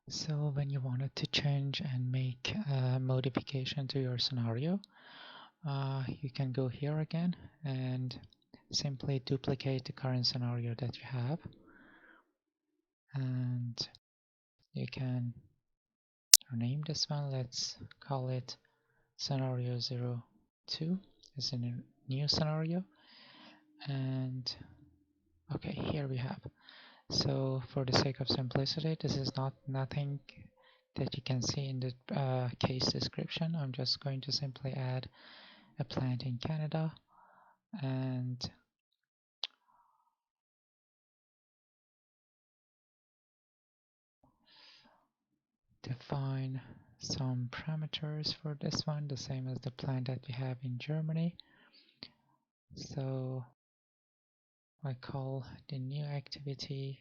So when you wanted to change and make a modification to your scenario, you can go here again and simply duplicate the current scenario that you have, and you can rename this one. Let's call it scenario 02 as in a new scenario. And okay, here we have. So for the sake of simplicity, this is nothing that you can see in the case description. I'm just going to simply add a plant in Canada and define some parameters for this one, the same as the plant that we have in Germany. So I call the new activity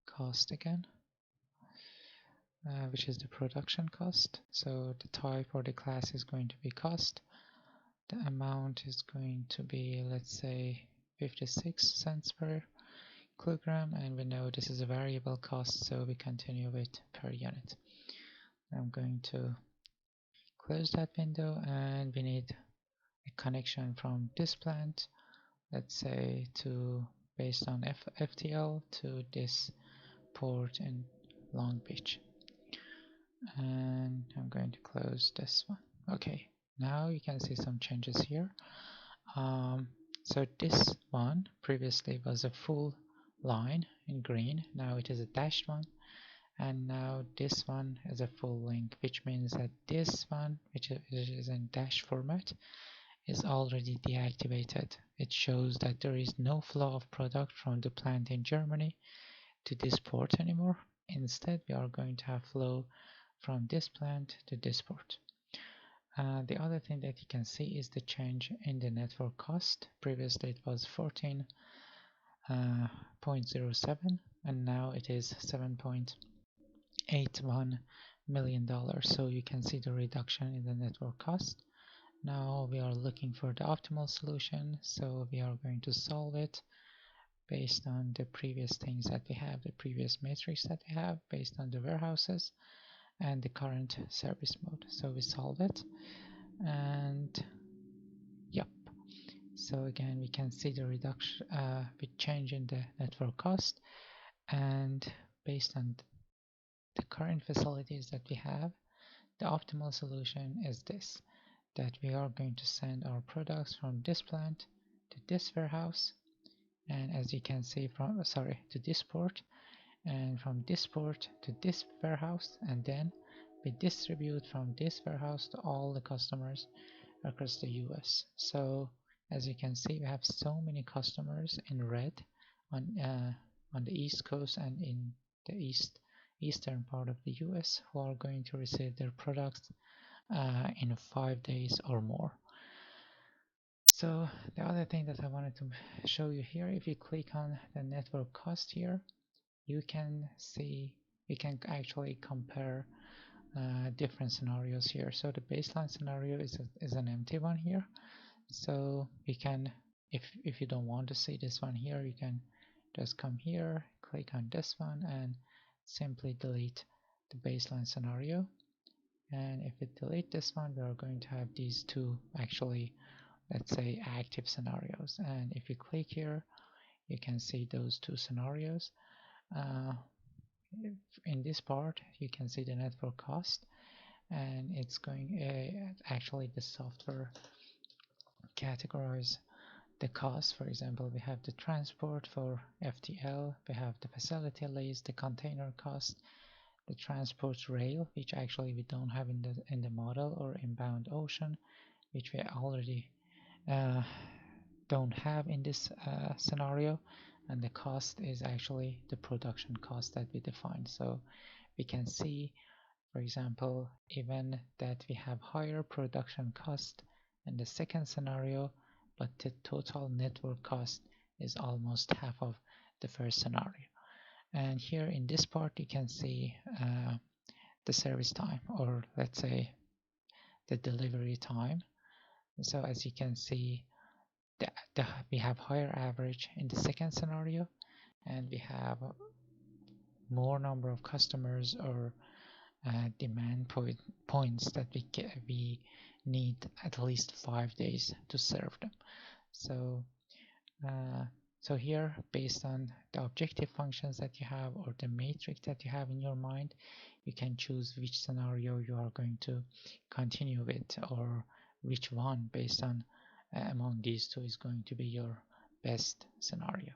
cost again, which is the production cost. So the type or the class is going to be cost. The amount is going to be, let's say, 56 cents per kilogram, and we know this is a variable cost, so we continue with per unit. I'm going to close that window, and we need a connection from this plant, let's say to based on FTL to this port in Long Beach. And I'm going to close this one. Okay, now you can see some changes here. So this one previously was a full line in green, now it is a dashed one, and now this one is a full link, which means that this one, which is in dash format, is already deactivated. It shows that there is no flow of product from the plant in Germany to this port anymore. Instead, we are going to have flow from this plant to this port. The other thing that you can see is the change in the network cost. Previously it was 14.07 and now it is $7.81 million. So you can see the reduction in the network cost. Now we are looking for the optimal solution, so we are going to solve it based on the previous things that we have, the previous matrix that we have, based on the warehouses and the current service mode. So we solve it, and yep. So again, we can see the reduction with change in the network cost, and based on the current facilities that we have, the optimal solution is this, that we are going to send our products from this plant to this warehouse, and as you can see to this port, and from this port to this warehouse, and then we distribute from this warehouse to all the customers across the US. So as you can see, we have so many customers in red on the East Coast and in the eastern part of the US who are going to receive their products in 5 days or more. So the other thing that I wanted to show you here, if you click on the network cost here, you can see, we can actually compare different scenarios here. So the baseline scenario is an empty one here. So we can, if you don't want to see this one here, you can just come here, click on this one, and simply delete the baseline scenario. And if we delete this one, we are going to have these two actually, let's say, active scenarios. And if you click here, you can see those two scenarios. In this part, you can see the network cost, and it's going actually the software categorize the cost. For example, we have the transport for FTL, we have the facility lease, the container cost, the transport rail, which actually we don't have in the model, or inbound ocean, which we already don't have in this scenario, and the cost is actually the production cost that we define. So we can see, for example, even that we have higher production cost in the second scenario, but the total network cost is almost half of the first scenario. And here in this part you can see the service time, or let's say the delivery time. So as you can see, we have higher average in the second scenario, and we have more number of customers or demand points that we need at least 5 days to serve them. So uh, so here, based on the objective functions that you have or the matrix that you have in your mind, you can choose which scenario you are going to continue with, or which one based on among these two is going to be your best scenario.